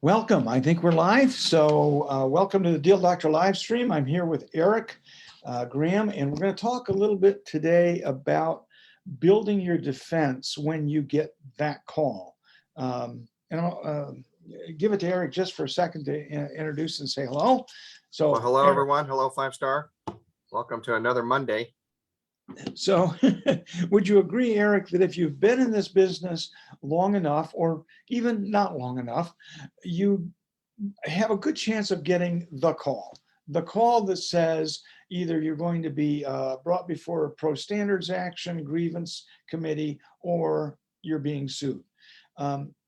Welcome. I think we're live. So welcome to the Deal Doctor live stream. I'm here with Eric Graham, and we're going to talk a little bit today about building your defense when you get that call. And I'll give it to Eric just for a second to introduce and say hello. So, well, hello, Eric, everyone. Hello, 5-star. Welcome to another Monday. So would you agree, Eric, that if you've been in this business long enough, or even not long enough, you have a good chance of getting the call that says either you're going to be brought before a pro standards action grievance committee or you're being sued?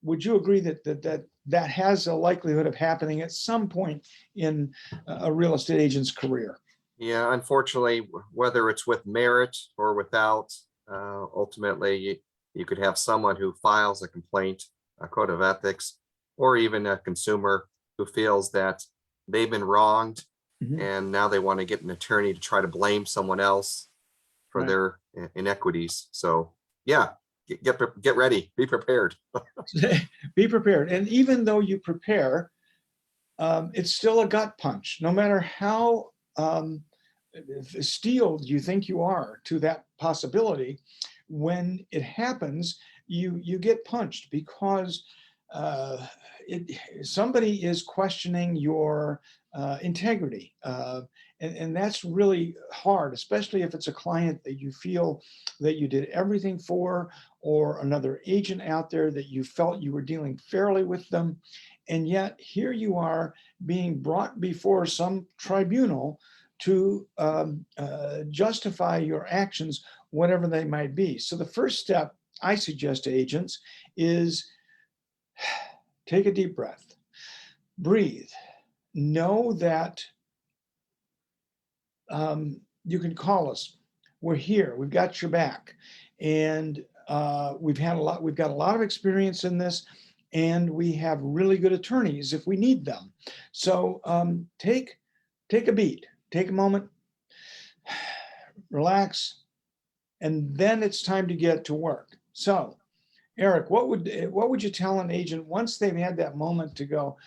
Would you agree that has a likelihood of happening at some point in a real estate agent's career? Yeah, unfortunately, whether it's with merit or without, ultimately, you could have someone who files a complaint, a code of ethics, or even a consumer who feels that they've been wronged, and now they want to get an attorney to try to blame someone else for their inequities. So yeah, get ready, be prepared. Be prepared. And even though you prepare, it's still a gut punch, no matter how steeled you think you are to that possibility. When it happens, you get punched because somebody is questioning your integrity, and that's really hard, especially if it's a client that you feel that you did everything for, or another agent out there that you felt you were dealing fairly with them, and yet here you are being brought before some tribunal to justify your actions, whatever they might be. So the first step I suggest to agents is take a deep breath, breathe, know that you can call us. We're here, we've got your back. And we've got a lot of experience in this, and we have really good attorneys if we need them. So take a beat. Take a moment, relax, and then it's time to get to work. So, Eric, what would you tell an agent once they've had that moment to go,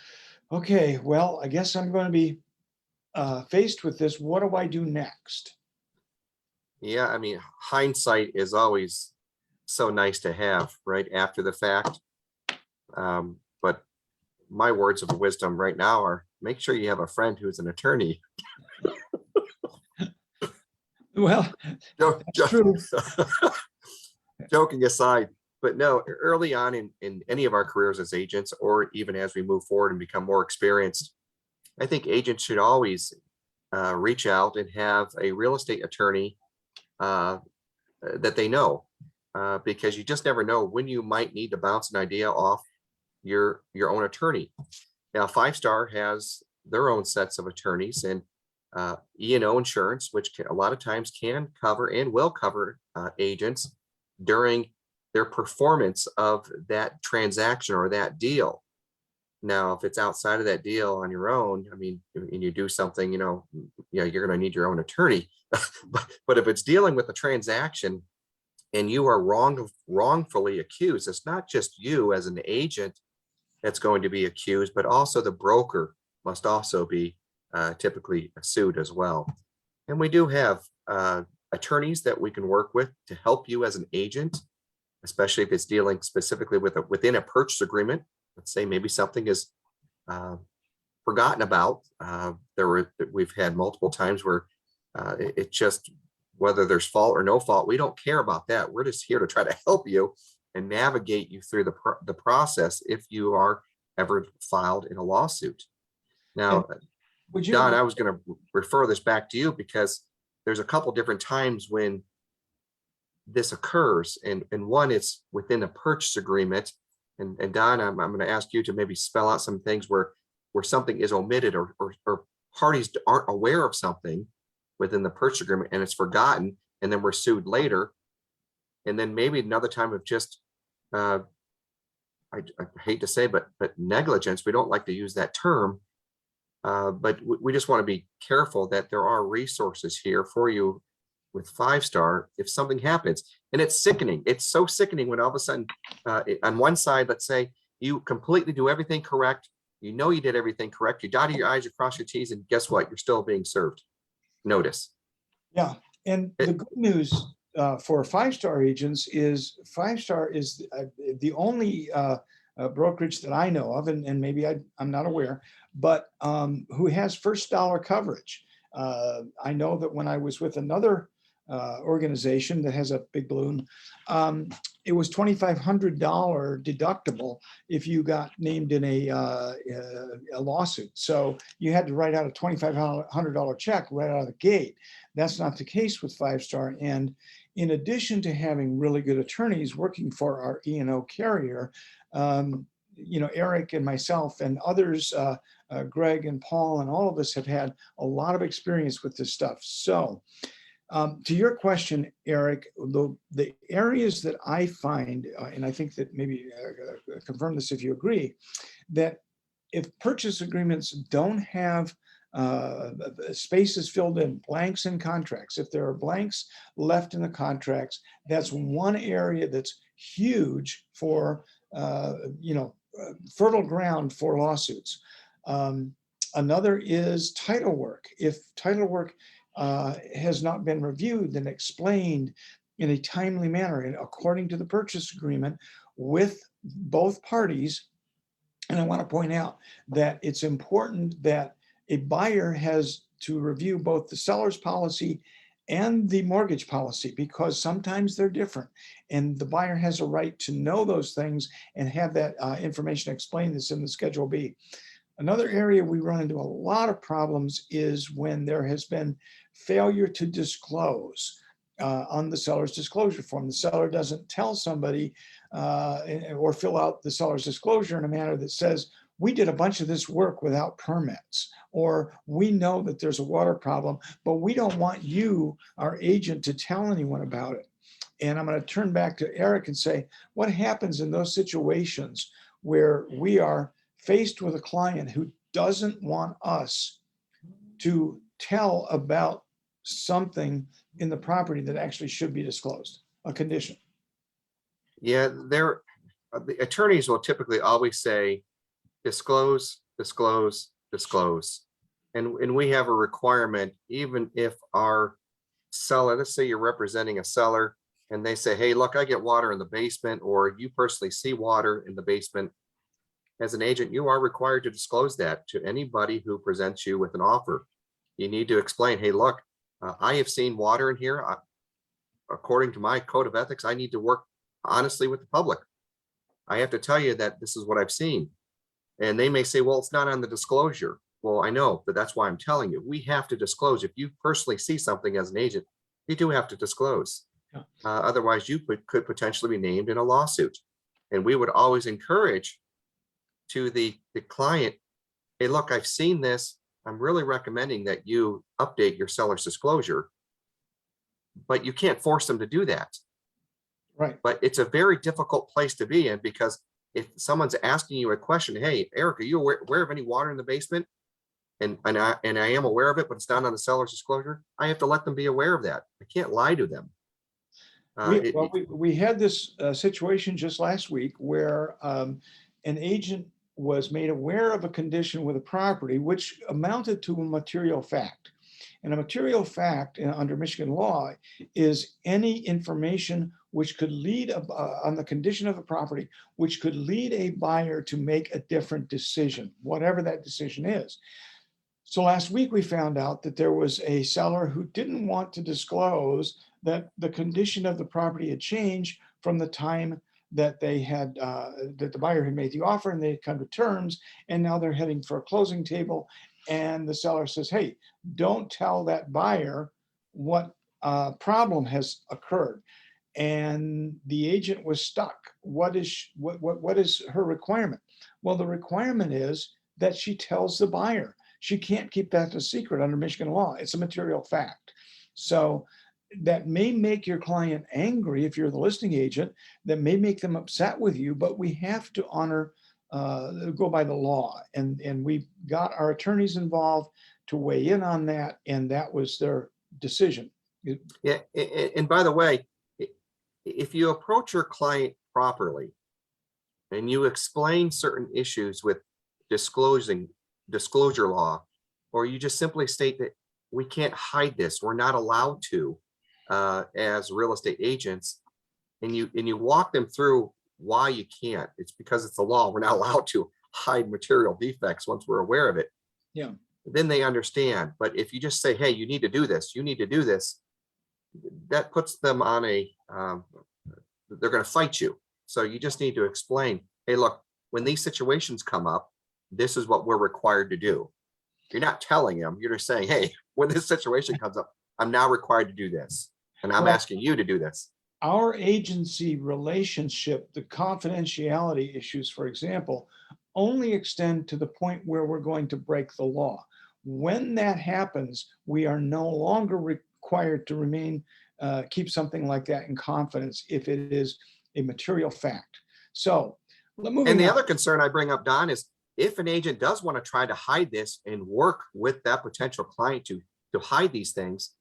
okay, well, I guess I'm going to be faced with this. What do I do next? Yeah, I mean, hindsight is always so nice to have right after the fact. But my words of wisdom right now are make sure you have a friend who's an attorney. Well, that's true. Joking aside, but no, early on in any of our careers as agents, or even as we move forward and become more experienced, I think agents should always reach out and have a real estate attorney that they know, because you just never know when you might need to bounce an idea off your own attorney. Now, 5-star has their own sets of attorneys, and E&O insurance, which a lot of times can cover and will cover agents during their performance of that transaction or that deal. Now, if it's outside of that deal on your own, I mean, and you do something, you're going to need your own attorney. But if it's dealing with a transaction and you are wrongfully accused, it's not just you as an agent that's going to be accused, but also the broker must also be typically sued as well. And we do have attorneys that we can work with to help you as an agent, especially if it's dealing specifically within a purchase agreement. Let's say maybe something is forgotten about. We've had multiple times where it just, whether there's fault or no fault, we don't care about that. We're just here to try to help you and navigate you through the process if you are ever filed in a lawsuit. Now, Don, I was going to refer this back to you because there's a couple different times when this occurs, and one is within a purchase agreement. And Don, I'm going to ask you to maybe spell out some things where something is omitted or parties aren't aware of something within the purchase agreement and it's forgotten, and then we're sued later. And then maybe another time of just, I hate to say, but negligence. We don't like to use that term. But we just want to be careful that there are resources here for you with 5-star if something happens. And it's sickening. It's so sickening when all of a sudden on one side, let's say you completely do everything correct. You know you did everything correct. You dotted your I's, you crossed your T's, and guess what? You're still being served notice. Yeah, and the good news for five-star agents is five-star is the only brokerage that I know of, and maybe I'm not aware, but who has first dollar coverage. I know that when I was with another organization that has a big balloon, it was $2,500 deductible if you got named in a lawsuit. So you had to write out a $2,500 check right out of the gate. That's not the case with Five Star. And in addition to having really good attorneys working for our E&O carrier, Eric and myself and others, Greg and Paul and all of us have had a lot of experience with this stuff. So to your question, Eric, the areas that I find, and I think that maybe confirm this if you agree, that if purchase agreements don't have spaces filled in, blanks in contracts, if there are blanks left in the contracts, that's one area that's huge for, fertile ground for lawsuits. Another is title work. If title work has not been reviewed and explained in a timely manner and according to the purchase agreement with both parties. And I want to point out that it's important that a buyer has to review both the seller's policy and the mortgage policy, because sometimes they're different. And the buyer has a right to know those things and have that information explained. That's in the Schedule B. Another area we run into a lot of problems is when there has been failure to disclose on the seller's disclosure form. The seller doesn't tell somebody or fill out the seller's disclosure in a manner that says, we did a bunch of this work without permits, or we know that there's a water problem, but we don't want you, our agent, to tell anyone about it. And I'm going to turn back to Eric and say, what happens in those situations where we are faced with a client who doesn't want us to tell about something in the property that actually should be disclosed, a condition? Yeah, the attorneys will typically always say, disclose, disclose, disclose. And we have a requirement, even if our seller, let's say you're representing a seller and they say, hey, look, I get water in the basement, or you personally see water in the basement. As an agent, you are required to disclose that to anybody who presents you with an offer. You need to explain, hey, look, I have seen water in here. According to my code of ethics, I need to work honestly with the public. I have to tell you that this is what I've seen. And they may say, well, it's not on the disclosure. Well, I know, but that's why I'm telling you. We have to disclose. If you personally see something as an agent, you do have to disclose. Yeah. Otherwise, you could potentially be named in a lawsuit. And we would always encourage to the client, hey, look, I've seen this. I'm really recommending that you update your seller's disclosure, but you can't force them to do that. Right. But it's a very difficult place to be in, because if someone's asking you a question, hey, Eric, are you aware of any water in the basement? And I am aware of it, but it's not on the seller's disclosure. I have to let them be aware of that. I can't lie to them. We had this situation just last week where an agent was made aware of a condition with a property which amounted to a material fact. And a material fact under Michigan law is any information which could lead on the condition of a property, which could lead a buyer to make a different decision, whatever that decision is. So last week we found out that there was a seller who didn't want to disclose that the condition of the property had changed from the time that they had that the buyer had made the offer and they had come to terms, and now they're heading for a closing table. And the seller says, hey, don't tell that buyer what problem has occurred. And the agent was stuck. What is her requirement? Well, the requirement is that she tells the buyer. She can't keep that a secret under Michigan law. It's a material fact. So that may make your client angry if you're the listing agent, that may make them upset with you, but we have to honor, go by the law. And we got our attorneys involved to weigh in on that, and that was their decision. Yeah, and by the way, if you approach your client properly and you explain certain issues with disclosure law, or you just simply state that we can't hide this. We're not allowed to, as real estate agents, and you walk them through why you can't. It's because it's the law. We're not allowed to hide material defects once we're aware of it. Yeah. Then they understand. But if you just say, hey, you need to do this, you need to do this, that puts them on a, they're going to fight you. So you just need to explain, hey, look, when these situations come up, this is what we're required to do. You're not telling them, you're just saying, hey, when this situation comes up, I'm now required to do this. And I'm Well, asking you to do this. our agency relationship, the confidentiality issues, for example, only extend to the point where we're going to break the law. When that happens, we are no longer required to remain, keep something like that in confidence if it is a material fact. So, moving And the on. other concern I bring up, Don, is if an agent does want to try to hide this and work with that potential client to hide these things,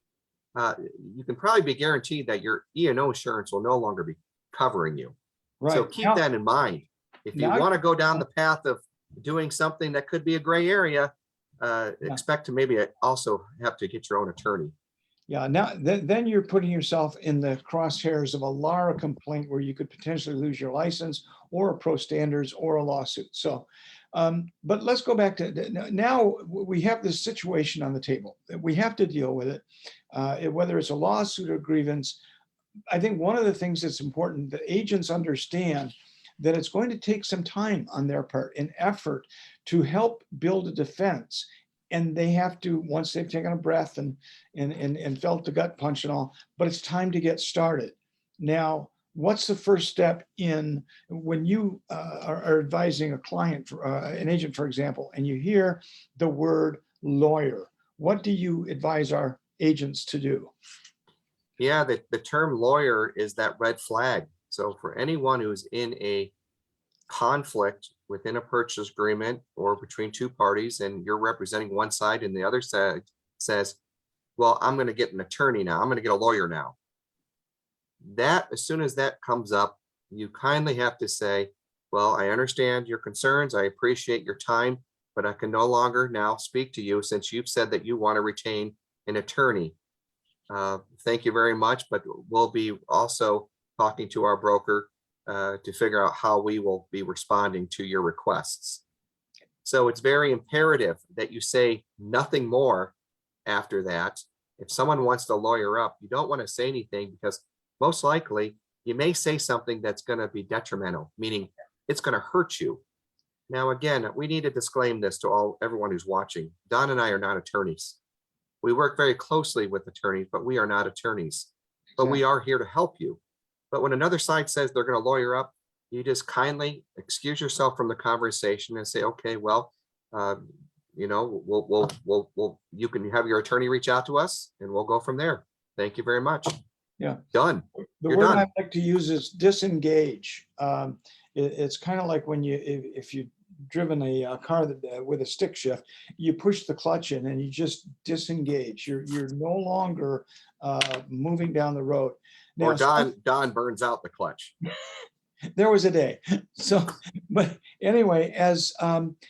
you can probably be guaranteed that your E&O insurance will no longer be covering you. Right. So keep that in mind. If you want to go down the path of doing something that could be a gray area, expect to maybe also have to get your own attorney. Yeah, now then you're putting yourself in the crosshairs of a LARA complaint where you could potentially lose your license or a pro standards or a lawsuit. So, but let's go back to now we have this situation on the table. We have to deal with it, whether it's a lawsuit or grievance. I think one of the things that's important that agents understand that it's going to take some time on their part and effort to help build a defense. And they have to, once they've taken a breath and felt the gut punch and all, but it's time to get started. Now, what's the first step in when you are advising a client, an agent, for example, and you hear the word lawyer? What do you advise our agents to do? Yeah, the term lawyer is that red flag. So for anyone who's in a conflict within a purchase agreement or between two parties, and you're representing one side and the other side says, well, I'm going to get an attorney now. I'm going to get a lawyer now. That, as soon as that comes up, you kindly have to say, well, I understand your concerns. I appreciate your time, but I can no longer now speak to you since you've said that you want to retain an attorney. Thank you very much, but we'll be also talking to our broker to figure out how we will be responding to your requests. So it's very imperative that you say nothing more after that. If someone wants to lawyer up, you don't want to say anything because most likely you may say something that's going to be detrimental, meaning it's going to hurt you. Now, again, we need to disclaim this to everyone who's watching. Don and I are not attorneys. We work very closely with attorneys, but we are not attorneys. But we are here to help you. But when another side says they're going to lawyer up, you just kindly excuse yourself from the conversation and say, okay, well, you know, you can have your attorney reach out to us and we'll go from there. thank you very much. Yeah. Done. The You're word done. I like to use is disengage. It's kind of like when if you've driven a car that, with a stick shift, you push the clutch in and you just disengage. You're no longer moving down the road. Now, Or Don burns out the clutch. there was a day. So, but anyway, as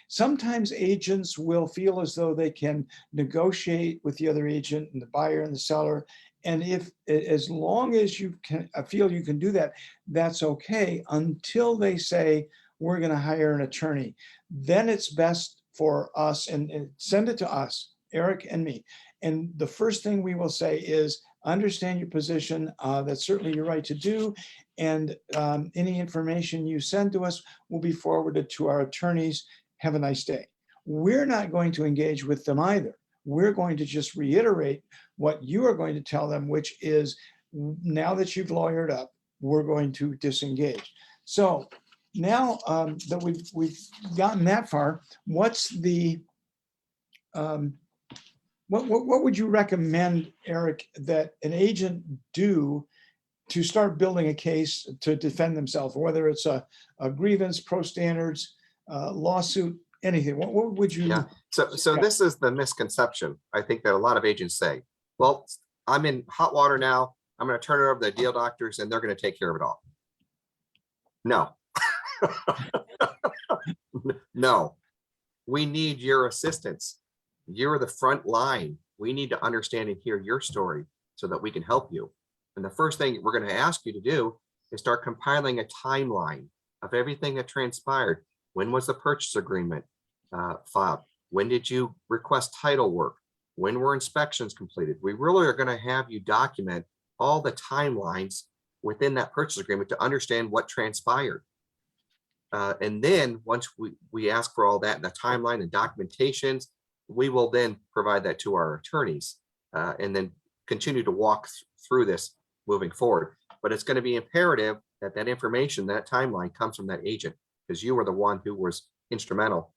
sometimes agents will feel as though they can negotiate with the other agent and the buyer and the seller. And if, as long as you can feel you can do that, that's okay until they say, we're going to hire an attorney. Then it's best for us and send it to us, Eric and me. And the first thing we will say is, understand your position. That's certainly your right to do. And any information you send to us will be forwarded to our attorneys. Have a nice day. We're not going to engage with them either. We're going to just reiterate what you are going to tell them, which is, now that you've lawyered up, we're going to disengage. So now that we've gotten that far, what's the what would you recommend, Eric, that an agent do to start building a case to defend themselves, whether it's a grievance, pro standards, lawsuit, anything? What would you? Yeah. So this is the misconception I think that a lot of agents say, well, I'm in hot water now. I'm going to turn it over to the deal doctors and they're going to take care of it all. No. No. We need your assistance. You're the front line. We need to understand and hear your story so that we can help you. And the first thing we're going to ask you to do is start compiling a timeline of everything that transpired. When was the purchase agreement filed? When did you request title work? When were inspections completed? We really are going to have you document all the timelines within that purchase agreement to understand what transpired. And then once we ask for all that, the timeline and documentations, we will then provide that to our attorneys and then continue to walk through this moving forward. But it's going to be imperative that that information, that timeline comes from that agent, because you were the one who was instrumental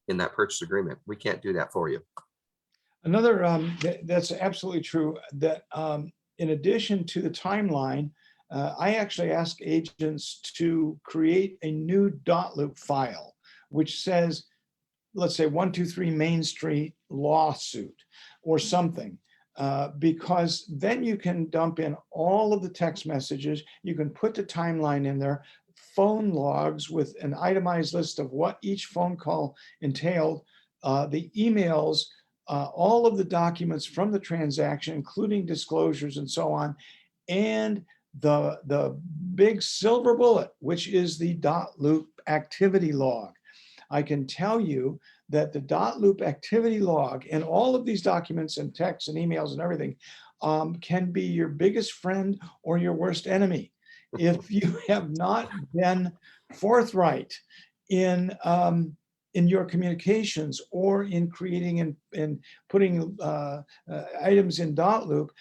in that purchase agreement. We can't do that for you. Another, that's absolutely true, that in addition to the timeline, I actually ask agents to create a new dot loop file, which says, let's say 123 Main Street lawsuit or something, because then you can dump in all of the text messages. You can put the timeline in there, phone logs with an itemized list of what each phone call entailed, the emails, all of the documents from the transaction, including disclosures and so on, and the big silver bullet, which is the dot loop activity log. I can tell you that the dot loop activity log and all of these documents and texts and emails and everything can be your biggest friend or your worst enemy. If you have not been forthright in your communications or in creating and putting items in dot loop,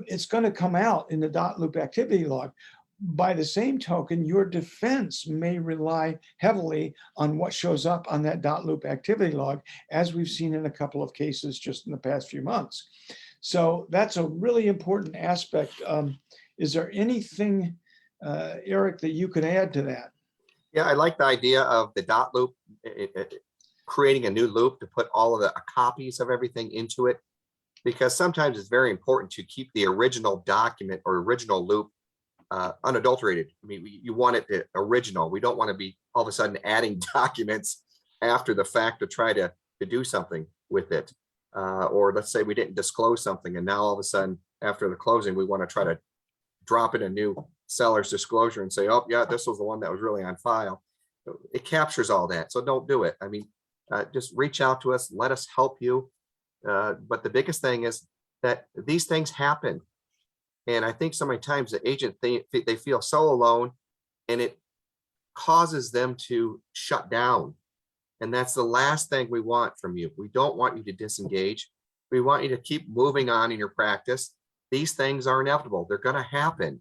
it's going to come out in the dot loop activity log. By the same token, your defense may rely heavily on what shows up on that dot loop activity log, as we've seen in a couple of cases just in the past few months. So that's a really important aspect. Is there anything, Eric, that you could add to that? Yeah, I like the idea of the dot loop, creating a new loop to put all of the copies of everything into it, because sometimes it's very important to keep the original document or original loop unadulterated. I mean, you want it to original. We don't want to be all of a sudden adding documents after the fact to try to do something with it. Or let's say we didn't disclose something and now all of a sudden after the closing, we want to try to drop in a new seller's disclosure and say, oh yeah, this was the one that was really on file. It captures all that. So don't do it. I mean, just reach out to us, let us help you. But the biggest thing is that these things happen. And I think so many times the agent, they feel so alone and it causes them to shut down. And that's the last thing we want from you. We don't want you to disengage. We want you to keep moving on in your practice. These things are inevitable. They're going to happen.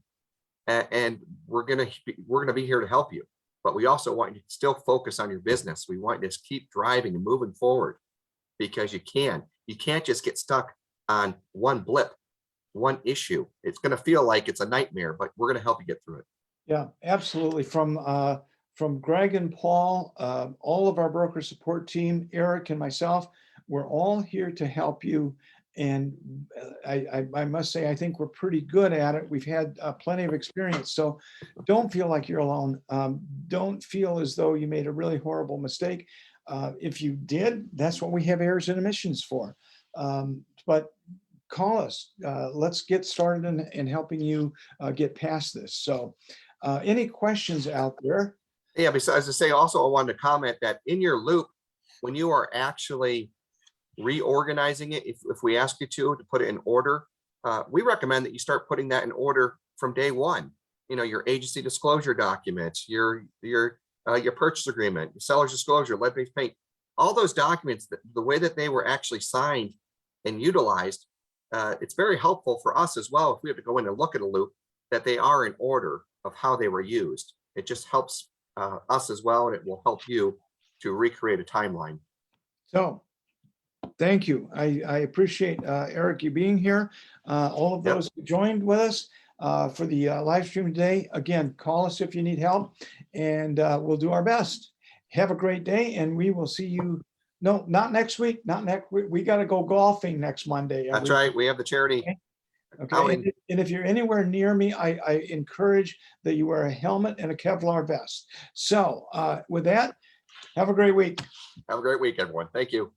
And we're going to be here to help you. But we also want you to still focus on your business. We want you to keep driving and moving forward, because you can't just get stuck on one blip, one issue. It's going to feel like it's a nightmare, but we're going to help you get through it. Yeah, absolutely. From Greg and Paul, all of our broker support team, Eric and myself, we're all here to help you. And I must say, I think we're pretty good at it. We've had plenty of experience. So don't feel like you're alone. Don't feel as though you made a really horrible mistake. If you did, that's what we have errors and omissions for. But call us. Let's get started in helping you get past this. So any questions out there? Yeah, besides to say, also I wanted to comment that in your loop, when you are actually reorganizing it, if we ask you to put it in order, we recommend that you start putting that in order from day one. You know, your agency disclosure documents, your purchase agreement, your seller's disclosure, lead-based paint, all those documents, the way that they were actually signed and utilized, it's very helpful for us as well if we have to go in and look at a loop, that they are in order of how they were used. It just helps us as well, and it will help you to recreate a timeline. So thank you. I appreciate Eric, you being here. All of those who joined with us for the live stream today. Again, call us if you need help, and we'll do our best. Have a great day, and we will see you. No, not next week. Not next week. We got to go golfing next Monday. That's right. We have the charity. Okay. And if you're anywhere near me, I encourage that you wear a helmet and a Kevlar vest. So with that, Have a great week. Have a great week, everyone. Thank you.